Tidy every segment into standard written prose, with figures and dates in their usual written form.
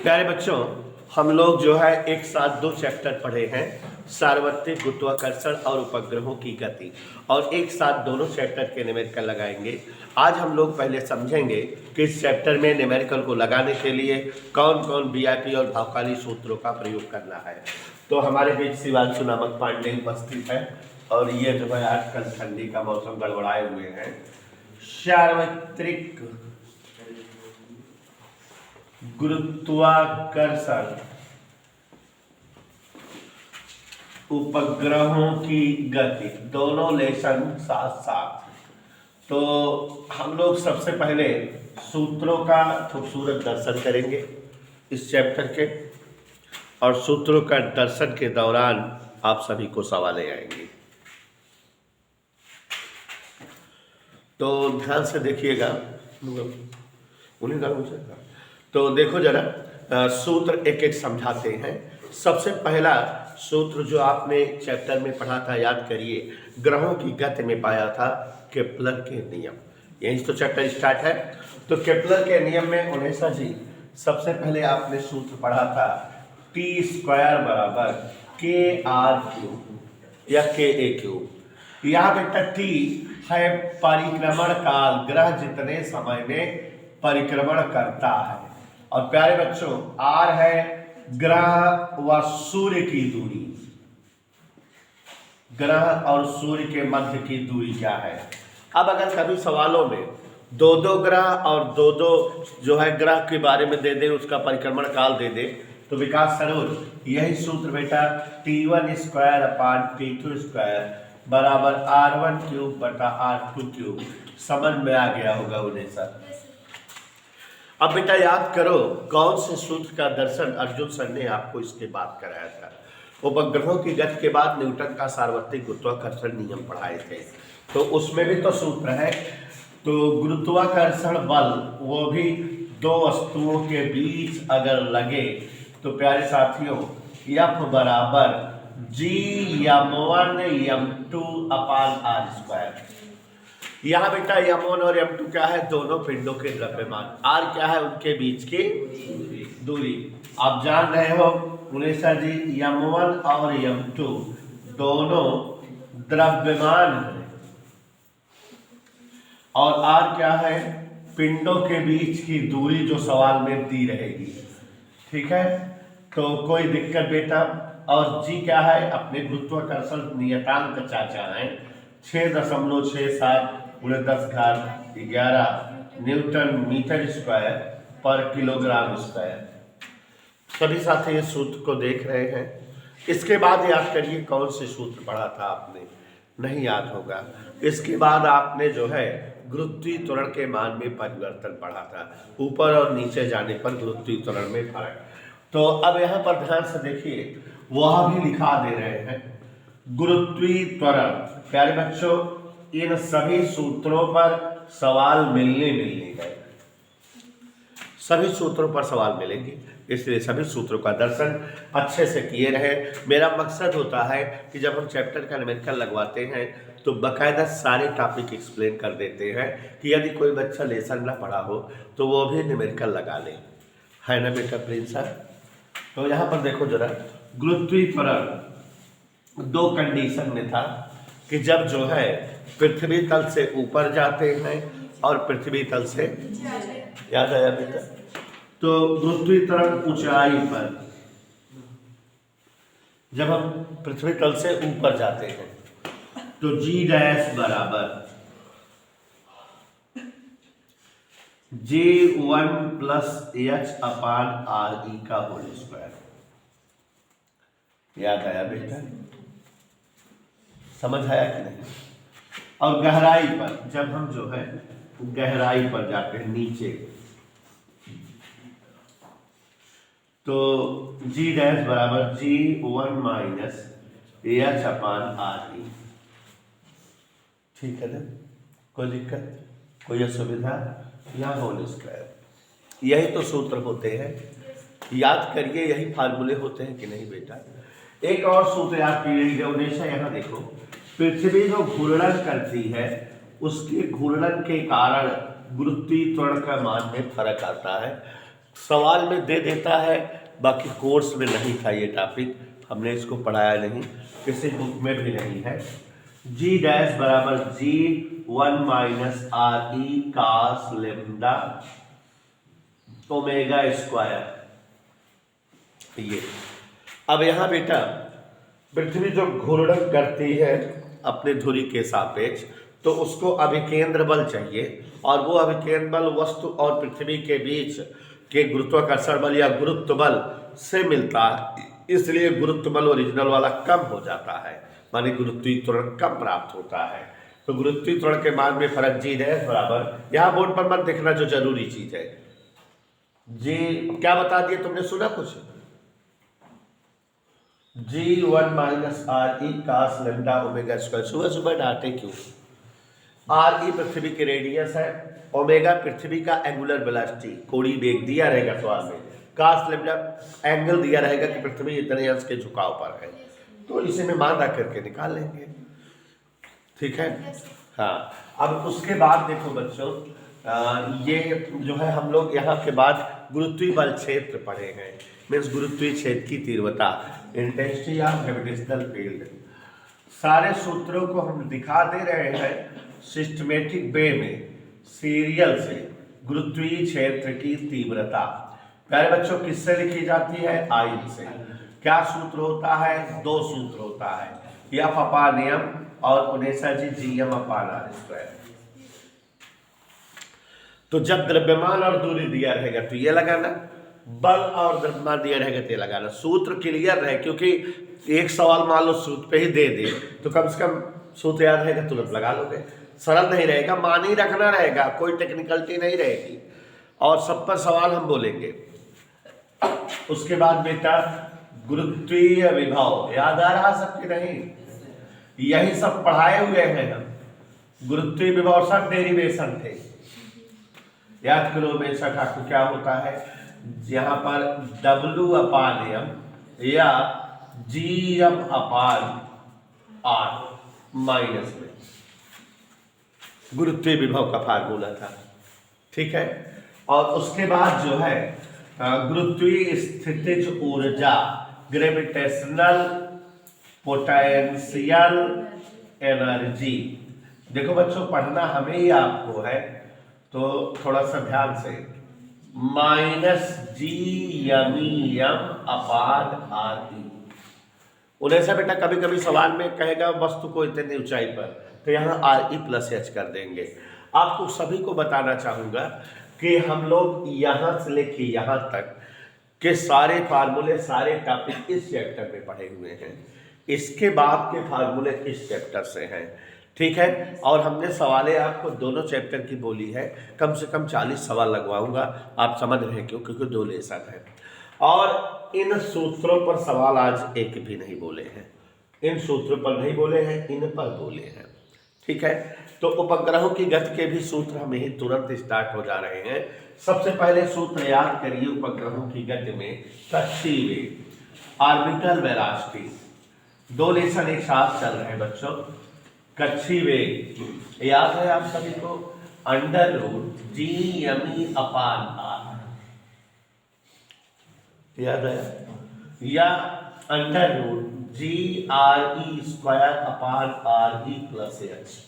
प्यारे बच्चों, हम लोग जो है एक साथ दो चैप्टर पढ़े हैं, सार्वत्रिक गुरुत्वाकर्षण और उपग्रहों की गति, और एक साथ दोनों चैप्टर के न्यूमेरिकल लगाएंगे। आज हम लोग पहले समझेंगे कि इस चैप्टर में न्यूमेरिकल को लगाने के लिए कौन कौन वीआईपी और भावकाली सूत्रों का प्रयोग करना है। तो हमारे बीच शिवांशु नामक पांडे उपस्थित है, और ये जो है आजकल ठंडी का मौसम गड़बड़ाए हुए हैं। सार्वत्रिक गुरुत्वाकर्षण उपग्रहों की गति, दोनों लेसन साथ साथ। तो हम लोग सबसे पहले सूत्रों का खूबसूरत दर्शन करेंगे इस चैप्टर के, और सूत्रों का दर्शन के दौरान आप सभी को सवालें आएंगी। तो ध्यान से देखिएगा, उन्हीं का तो देखो जरा, सूत्र एक एक समझाते हैं। सबसे पहला सूत्र जो आपने चैप्टर में पढ़ा था, याद करिए, ग्रहों की गति में पाया था केपलर के नियम। यही तो चैप्टर स्टार्ट है। तो केपलर के नियम में उन्हेशा जी सबसे पहले आपने सूत्र पढ़ा था टी स्क्वायर बराबर के आर क्यूब या के ए क्यूब। यहाँ बेटा टी है परिक्रमण काल, ग्रह जितने समय में परिक्रमण करता है, और प्यारे बच्चों आर है ग्रह व सूर्य की दूरी। ग्रह और सूर्य के मध्य की दूरी क्या है। अब अगर कभी सवालों में दो दो ग्रह और दो दो जो है ग्रह के बारे में दे दे, उसका परिक्रमण काल दे दे, तो विकास सरोज यही सूत्र बेटा T1 square upon T2 square बराबर R1 क्यूब बटा R2 क्यूब। समझ में आ गया होगा उन्हें सर। अब बेटा याद करो कौन से सूत्र का दर्शन अर्जुन सर ने आपको इसके बाद कराया था। उपग्रहों की गति के बाद न्यूटन का सार्वत्रिक गुरुत्वाकर्षण नियम पढ़ाए थे, तो उसमें भी तो सूत्र है। तो गुरुत्वाकर्षण बल वो भी दो वस्तुओं के बीच अगर लगे तो प्यारे साथियों F बराबर G m1 m2 अपान आर स्क्वायर। यहाँ बेटा m1 और m2 क्या है, दोनों पिंडों के द्रव्यमान। r क्या है, उनके बीच की दूरी। आप जान रहे हो उन्हेशा जी m1 और m2 दोनों द्रव्यमान है, और r क्या है, पिंडों के बीच की दूरी जो सवाल में दी रहेगी। ठीक है, तो कोई दिक्कत बेटा। और g क्या है, अपने गुरुत्वाकर्षण नियतांक चाचा है 6.67 × 10⁻11 न्यूटन मीटर स्क्वायर पर किलोग्राम स्क्वायर। सभी साथी इस सूत्र को देख रहे हैं। इसके बाद याद करिए कौन से सूत्र पढ़ा था आपने, नहीं याद होगा। इसके बाद आपने जो है गुरुत्वीय त्वरण के मान में परिवर्तन पढ़ा था, ऊपर और नीचे जाने पर गुरुत्वीय त्वरण में फर्क। तो अब यहाँ पर ध्यान से देखिए, वह भी लिखा दे रहे हैं गुरुत्वीय त्वरण। प्यारे बच्चों इन सभी सूत्रों पर सवाल मिलने गए, सभी सूत्रों पर सवाल मिलेंगे, इसलिए सभी सूत्रों का दर्शन अच्छे से किए रहे। मेरा मकसद होता है कि जब हम चैप्टर का न्यूमेरिकल लगवाते हैं तो बाकायदा सारे टॉपिक एक्सप्लेन कर देते हैं, कि यदि कोई बच्चा लेसन ना पढ़ा हो तो वो भी न्यूमेरिकल लगा ले, है ना बेटा प्रिंस सर। तो यहाँ पर देखो जरा, गुरुत्वीय त्वरण दो कंडीशन में था कि जब जो है पृथ्वी तल से ऊपर जाते हैं और पृथ्वी तल से, याद आया बेटा। तो गुरुत्वीय त्वरण ऊंचाई पर, जब हम पृथ्वी तल से ऊपर जाते हैं तो G डैश बराबर J1 + H अपान RE का होल स्क्वायर। याद आया बेटा, समझ आया कि नहीं। और गहराई पर, जब हम जो है गहराई पर जाते हैं नीचे, तो G डैश बराबर J1 - H अपान RE। ठीक है ना, कोई दिक्कत, कोई असुविधा, या होल स्क्वायर। यही तो सूत्र होते हैं, याद करिए, यही फार्मूले होते हैं कि नहीं बेटा। एक और सूत्र याद कीजिए उन्हेशा, यहाँ देखो, पृथ्वी जो घूर्णन करती है उसके घूर्णन के कारण गुरुत्वीय त्वरण का मान में फर्क आता है। सवाल में दे देता है, बाकी कोर्स में नहीं था ये टॉपिक, हमने इसको पढ़ाया नहीं, किसी बुक में भी नहीं है। जी डैश बराबर जी 1 माइनस आर ई कास लेमडा ओमेगा स्क्वायर। ये अब यहाँ बेटा पृथ्वी जो घूर्णन करती है अपने धुरी के सापेक्ष, तो उसको अभिकेंद्र बल चाहिए, और वो अभिकेंद्र बल वस्तु और पृथ्वी के बीच के गुरुत्वाकर्षण बल या गुरुत्व बल से मिलता है, इसलिए गुरुत्व बल ओरिजिनल वाला कम हो जाता है, माने गुरुत्वीय त्वरण कम प्राप्त होता है। तो गुरुत्वीय त्वरण के मान में फर्क जी डैश बराबर, यहाँ बोर्ड पर मत देखना जो जरूरी चीज है, जी क्या बता दिए तुमने, सुना कुछ? जी 1 माइनस आर ई कास लेमडा ओमेगा स्क्वायर। सुबह सुबह डांटे क्यों? आर ई पृथ्वी की रेडियस है, ओमेगा पृथ्वी का एंगुलर वेलोसिटी कोणीय वेग दिया रहेगा सवाल में, कास लेमडा एंगल दिया रहेगा कि पृथ्वी इतने अंश के झुकाव पर है, तो इसे में मान रख करके निकाल लेंगे, ठीक है। हाँ, अब उसके बाद देखो बच्चों, ये जो है हम लोग यहाँ के बाद गुरुत्वीय बल क्षेत्र पढ़े हैं, मीन्स गुरुत्वीय क्षेत्र की तीव्रता, इंटेंसिटी ऑफ ग्रेविटेशनल फील्ड। सारे सूत्रों को हम दिखा दे रहे हैं सिस्टमेटिक वे में, सीरियल से। गुरुत्वीय क्षेत्र की तीव्रता प्यारे बच्चों किससे लिखी जाती है? आई से। क्या सूत्र होता है? दो सूत्र होता है, एफ अपान एम और उनेसा G G M upon R square. तो जब द्रव्यमान और दूरी दिया रहेगा तो ये लगाना, बल और द्रव्यमान दिया रहेगा तो ये लगाना। सूत्र क्लियर रहे, क्योंकि एक सवाल मान लो सूत्र पे ही दे दे तो कम से कम सूत्र याद रहेगा, तुरंत लगा लोगे। सरल नहीं रहेगा, मान ही रखना रहेगा, कोई टेक्निकलिटी नहीं रहेगी, और सब पर सवाल हम बोलेंगे। उसके बाद बेटा गुरुत्वीय विभव याद आ रहा सबके? नहीं, यही सब पढ़ाए हुए हैं हम। गुरुत्वीय विभव सब डेरिवेशन थे, याद करो बेशक। आपको क्या होता है यहाँ पर W अपान एम या G M upon R minus में गुरुत्वीय विभव का फार्मूला था, ठीक है। और उसके बाद जो है गुरुत्वीय स्थितिज ऊर्जा, ग्रेविटेशनल पोटेंशियल एनर्जी। देखो बच्चों पढ़ना हमें ही आपको है, तो थोड़ा सा ध्यान से, माइनस जी एम अपान आर ई। उन्हें से बेटा कभी कभी सवाल में कहेगा वस्तु को इतनी ऊंचाई पर, तो यहाँ आर ई प्लस एच कर देंगे। आपको सभी को बताना चाहूँगा कि हम लोग यहाँ से लेके यहाँ तक के सारे फार्मूले, सारे टॉपिक इस चैप्टर में पढ़े हुए हैं, इसके बाद के फार्मूले इस चैप्टर से हैं, ठीक है। और हमने सवालें आपको दोनों चैप्टर की बोली है, कम से कम 40 सवाल लगवाऊंगा, आप समझ रहे हैं क्यों? क्योंकि 2 लेसन है। और इन सूत्रों पर सवाल आज एक भी नहीं बोले हैं, इन सूत्रों पर नहीं बोले हैं, इन पर बोले हैं, ठीक है। तो उपग्रहों की गति के भी सूत्र हमें ही तुरंत स्टार्ट हो जा रहे हैं। सबसे पहले सूत्र याद करिए उपग्रहों की गति में, कक्षीय वेग, ऑर्बिटल वेलोसिटी। 2 लेसन एक साथ चल रहे हैं बच्चों। कक्षीय वेग याद है आप सभी को, under root G M E upon R, याद है, या under root G R E square upon R E plus H.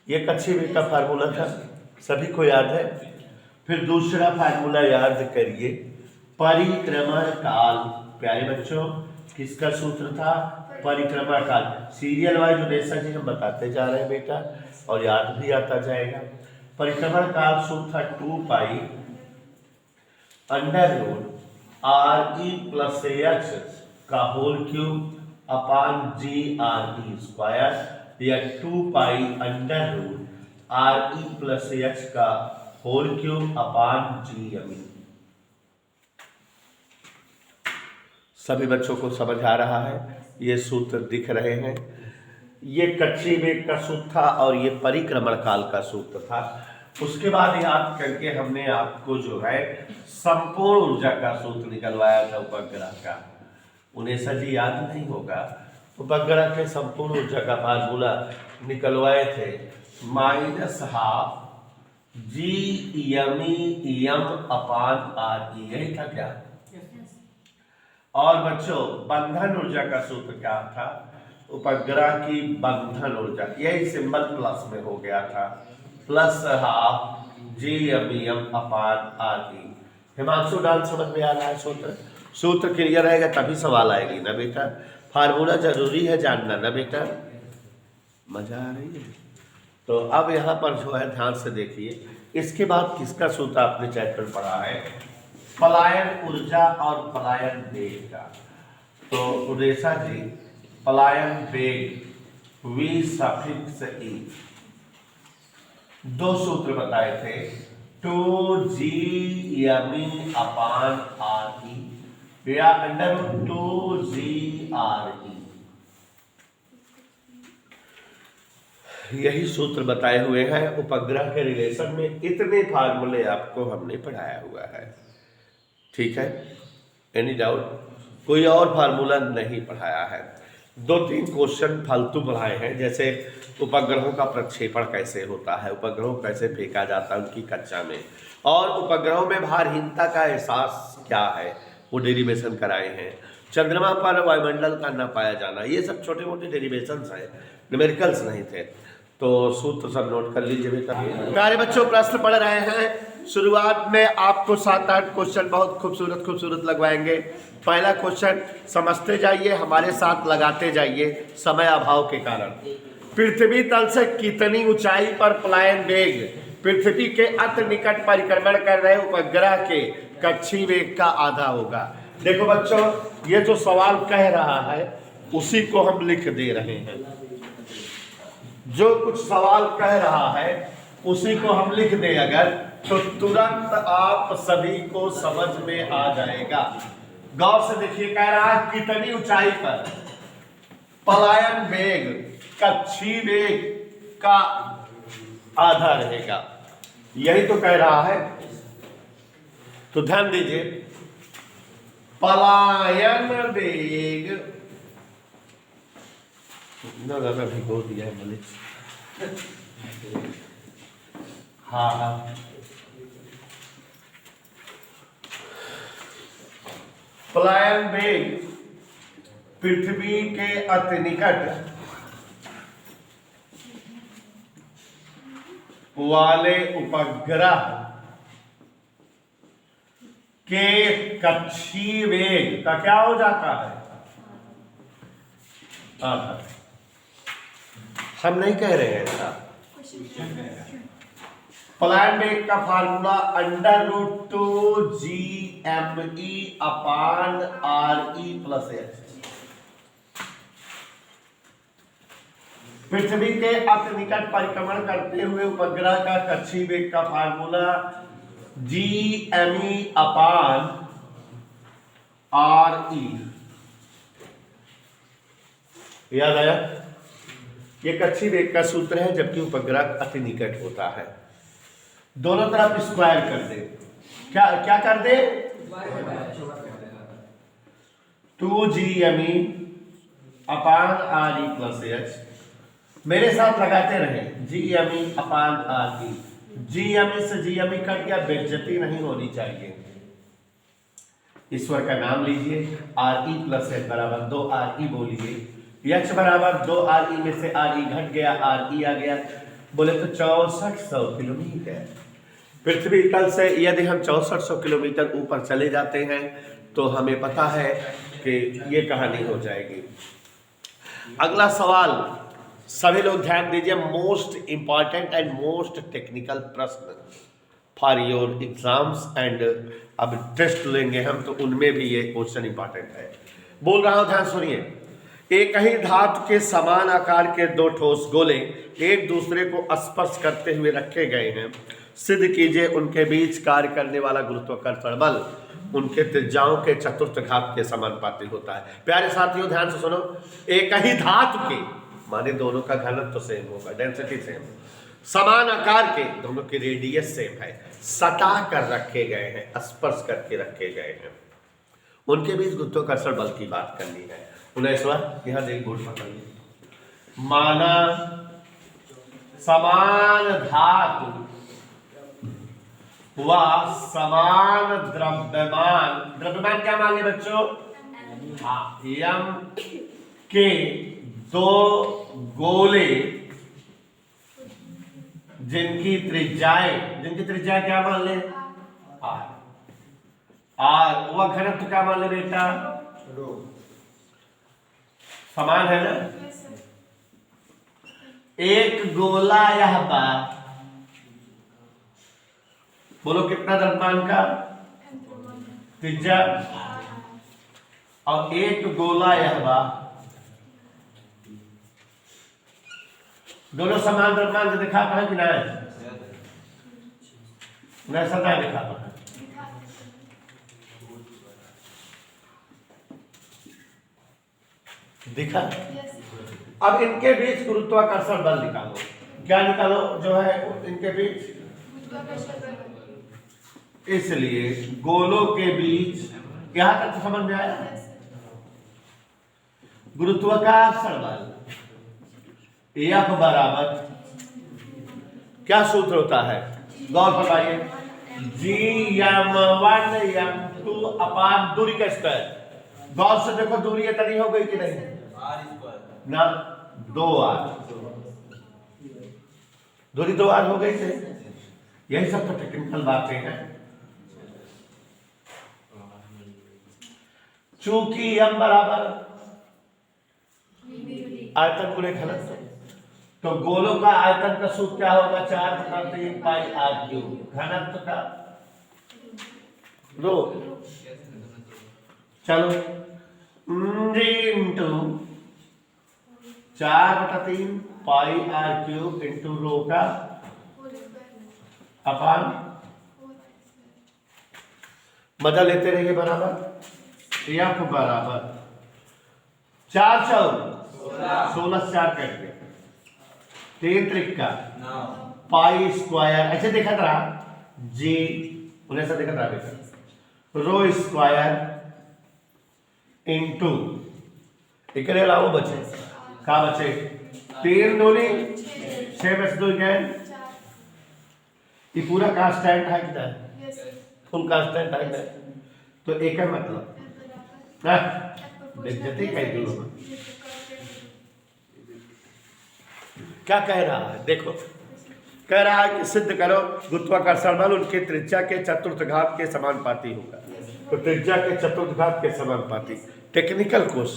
ये कक्षीय वेग का फार्मूला था, सभी को याद है। फिर दूसरा फार्मूला याद करिए, परिक्रमण काल। प्यारे बच्चों किसका सूत्र था? परिक्रमण काल। सीरियल वाइज उनेसा जी हम बताते जा रहे हैं बेटा, और याद भी आता जाएगा। परिक्रमण काल सूत्र था 2 pi under root R E plus H का whole cube upon G R E square, या 2 pi under root R E plus H का whole cube upon G M E. सभी बच्चों को समझ आ रहा है? ये सूत्र दिख रहे हैं। ये कक्षीय वेग का सूत्र था और ये परिक्रमण काल का सूत्र था। उसके बाद याद करके हमने आपको जो है संपूर्ण ऊर्जा का सूत्र निकलवाया था उपग्रह का। उनेसा जी याद नहीं होगा, उपग्रह के संपूर्ण ऊर्जा का फार्मूला निकलवाए थे, -½ जी यम अपान आर ई, यही था क्या? और बच्चों बंधन ऊर्जा का सूत्र क्या था? उपग्रह की बंधन ऊर्जा, यही सिंबल प्लस में हो गया था, प्लस हाफ जी एम अपान आर ई। हिमांशु डाल समझ में आ रहा है? सूत्र क्लियर रहेगा तभी सवाल आएगी ना बेटा। फार्मूला जरूरी है जानना ना बेटा। मजा आ रही है? तो अब यहाँ पर जो है ध्यान से देखिए, इसके बाद किसका सूत्र आपने चैप्टर पढ़ा है? पलायन ऊर्जा और पलायन वेग का। तो उदेशा जी पलायन वेग V सफिक्स E, दो सूत्र बताए थे, 2G यमी अपान आर ई या √2GRE, यही सूत्र बताए हुए हैं। उपग्रह के रिलेशन में इतने फार्मूले आपको हमने पढ़ाया हुआ है, ठीक है? Any doubt? कोई और फार्मूला नहीं पढ़ाया है। 2-3 क्वेश्चन फालतू पढ़ाए हैं, जैसे उपग्रहों का प्रक्षेपण कैसे होता है, उपग्रहों कैसे फेंका जाता है उनकी कक्षा में, और उपग्रहों में भारहीनता का एहसास क्या है वो डेरिवेशन कराए हैं। चंद्रमा पर वायुमंडल का न पाया जाना, ये सब छोटे मोटे डेरिवेशंस हैं, न्यूमेरिकल्स नहीं थे। तो सूत्र सब नोट कर लीजिए बेटा। प्यारे बच्चों प्रश्न पढ़ रहे हैं। शुरुआत में आपको 7-8 क्वेश्चन बहुत खूबसूरत लगवाएंगे। पहला क्वेश्चन समझते जाइए, हमारे साथ लगाते जाइए समय अभाव के कारण। पृथ्वी तल से कितनी ऊंचाई पर पलायन वेग पृथ्वी के अति निकट परिक्रमण कर रहे उपग्रह के कक्षीय वेग का आधा होगा? देखो बच्चों, ये जो सवाल कह रहा है उसी को हम लिख दे रहे हैं। जो कुछ सवाल कह रहा है उसी को हम लिख दें अगर, तो तुरंत आप सभी को समझ में आ जाएगा। गौर से देखिए, कह रहा है कितनी ऊंचाई पर पलायन वेग कक्षीय वेग का आधा रहेगा, यही तो कह रहा है। तो ध्यान दीजिए, पलायन वेग ना ज्यादा भिगो दिया है मलिक। हाँ, पलायन वेग पृथ्वी के अति निकट वाले उपग्रह के कक्षीय वेग का क्या हो जाता है? आधा। हम नहीं कह रहे हैं ऐसा। पलायन वेग का फार्मूला √2GME अपान RE प्लस H। पृथ्वी के अति निकट परिक्रमण करते हुए उपग्रह का कक्षीय वेग का फार्मूला GME अपान RE। याद आया? ये कक्षीय वेग का सूत्र है जबकि उपग्रह अति निकट होता है। दोनों तरफ स्क्वायर कर दे। क्या कर दे? 2GME अपान RE प्लस H। मेरे साथ लगाते रहे, GME अपान RE। GME से GME कट गया, बेइज्जती नहीं होनी चाहिए। ईश्वर का नाम लीजिए। RE प्लस H बराबर 2RE बोलिए। H बराबर 2RE में से RE घट गया, RE आ गया। बोले तो 6400 किलोमीटर। पृथ्वी तल से यदि हम 6400 किलोमीटर ऊपर चले जाते हैं तो हमें पता है कि ये कहानी हो जाएगी। अगला सवाल सभी लोग ध्यान दीजिए, most important and most technical प्रश्न फॉर योर एग्जाम्स एंड अब टेस्ट लेंगे हम तो उनमें भी ये क्वेश्चन इंपॉर्टेंट है। बोल रहा हूं, ध्यान सुनिए। एक ही धातु के समान आकार के दो ठोस गोले एक दूसरे को स्पर्श करते हुए रखे गए हैं। सिद्ध कीजिए उनके बीच कार्य करने वाला गुरुत्वाकर्षण बल उनके त्रिज्याओं के चतुर्थ घात के समानुपाती होता है। प्यारे साथियों ध्यान से सुनो, एक ही धातु के माने दोनों का घनत्व तो सेम होगा, डेंसिटी सेम, समान आकार के दोनों की रेडियस सेम है, सटा कर रखे गए हैं, स्पर्श करके रखे गए हैं, उनके बीच गुरुत्वाकर्षण बल की बात करनी है। 19वां यहां देख बोर्ड पकड़ लीजिए। माना समान धातु व समान द्रव्यमान, द्रव्यमान क्या मान लिया बच्चों? हाँ, यम के दो गोले जिनकी त्रिज्याएं क्या मान ले? आर। वह घनत्व क्या मान ले बेटा? समान है ना? एक गोला यह बा, बोलो कितना द्रव्यमान का? त्रिज्या। और एक गोला यह बा, दोनों समान द्रव्यमान से दिखा पाए कि नहीं? नहीं, सदा दिखा पाए। दिखा? अब इनके बीच गुरुत्वाकर्षण बल निकालो। क्या निकालो जो है इनके बीच? इसलिए गोलों के बीच यहां तक तो समझ में आया? गुरुत्वाकर्षण बल F बराबर क्या सूत्र होता है? गौर फरमाइए, Gm1 m2 अपान दूरी का स्क्वायर। गौर से देखो दूरी इतनी हो गई कि नहीं? ना, 2r। दूरी 2r हो गई थी। यही सब तो टेक्निकल बातें हैं। चूंकि m बराबर आयतन गुणे घनत्व, तो गोलों का आयतन का सूत्र क्या होगा? 4/3 पाई r क्यूब। घनत्व का रो, चलो इंटू 4/3 पाई r क्यूब इंटू रो का अपान, मजा लेते रहिए, बराबर F बराबर 4 4 16 4 कट गया, 3 त्रिका पाई स्क्वायर, ऐसे देखा था जी, उन्हें ऐसा देखा था बेटा, रो स्क्वायर इंटू एक अलावा बचे का बचे 3 दूनी 6 बस 2 गए। ये पूरा कांस्टेंट है किधर? फुल कांस्टेंट है, तो एक है मतलब बेइज्जती कह दो। क्या कह रहा है देखो, कह रहा है कि सिद्ध करो गुरुत्वाकर्षण बल उनके त्रिज्या के चतुर्थ घात के समानुपाती होगा। तो त्रिज्या के चतुर्थ घात के समानुपाती, टेक्निकल क्वेश्चन।